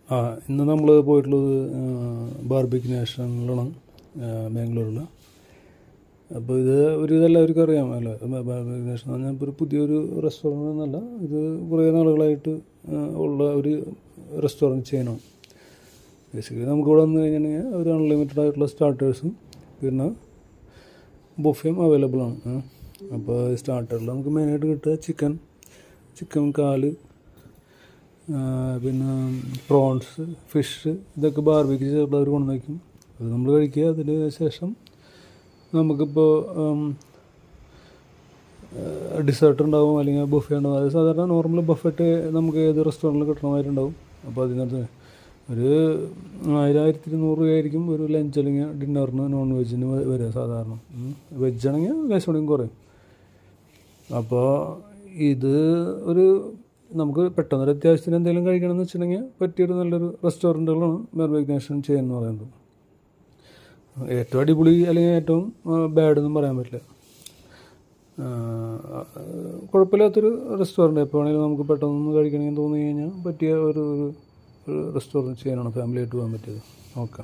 ഇന്ന് നമ്മൾ പോയിട്ടുള്ളത് ബാർബിക്യൂ നാഷണലാണ് ബാംഗ്ലൂരിൽ. അപ്പോൾ ഇത് എല്ലാവർക്കും അറിയാം അല്ലേ. ബാർബിക്യൂ നാഷൻ എന്ന് പറഞ്ഞാൽ ഇപ്പോൾ ഒരു പുതിയൊരു റെസ്റ്റോറൻറ്റ് എന്നല്ല, ഇത് കുറേ നാളുകളായിട്ട് ഉള്ള ഒരു റെസ്റ്റോറൻറ്റ് ചെയിനാണ്. ബേസിക്കലി നമുക്കിവിടെ വന്നു കഴിഞ്ഞിട്ടുണ്ടെങ്കിൽ ഒരു അൺലിമിറ്റഡ് ആയിട്ടുള്ള സ്റ്റാർട്ടേഴ്സും പിന്നെ ബുഫയും അവൈലബിൾ ആണ്. അപ്പോൾ സ്റ്റാർട്ടറിൽ നമുക്ക് മെയിനായിട്ട് കിട്ടുക ചിക്കൻ കാല്, പിന്നെ പ്രോൺസ്, ഫിഷ്, ഇതൊക്കെ ബാർബിക്യൂ ചെയ്തിട്ടുള്ളവർ കൊണ്ടു വയ്ക്കും. അത് നമ്മൾ കഴിക്കുക. അതിന് ശേഷം നമുക്കിപ്പോൾ ഡിസേർട്ട് ഉണ്ടാവും, അല്ലെങ്കിൽ ബുഫേ ഉണ്ടാവും. അത് സാധാരണ നോർമൽ ബഫറ്റ് നമുക്ക് ഏത് റെസ്റ്റോറൻറ്റിൽ കിട്ടണമായിട്ടുണ്ടാവും. അപ്പോൾ അതിനകത്ത് ഒരു 1000-1200 രൂപയായിരിക്കും ഒരു ലഞ്ച് അല്ലെങ്കിൽ ഡിന്നറിന് നോൺ വെജിന് വരിക സാധാരണ. വെജാണെങ്കിൽ ലേശം കുറയും. അപ്പോൾ ഇത് ഒരു നമുക്ക് പെട്ടെന്നൊരു അത്യാവശ്യത്തിന് എന്തെങ്കിലും കഴിക്കണമെന്ന് വെച്ചിട്ടുണ്ടെങ്കിൽ പറ്റിയൊരു നല്ലൊരു റെസ്റ്റോറൻറ്റുകളാണ് ബാർബിക്യൂ നാഷൻ ചെയിൻ എന്ന് പറയുന്നത്. ഏറ്റവും അടിപൊളി അല്ലെങ്കിൽ ഏറ്റവും ബാഡ് എന്നും പറയാൻ പറ്റില്ല. കുഴപ്പമില്ലാത്തൊരു റെസ്റ്റോറൻറ്റ്. എപ്പോൾ വേണമെങ്കിലും നമുക്ക് പെട്ടെന്ന് കഴിക്കണമെന്ന് തോന്നി കഴിഞ്ഞാൽ പറ്റിയ ഒരു റെസ്റ്റോറൻറ്റ് ചെയിനാണ് ഫാമിലിയായിട്ട് പോകാൻ പറ്റിയത്. ഓക്കെ.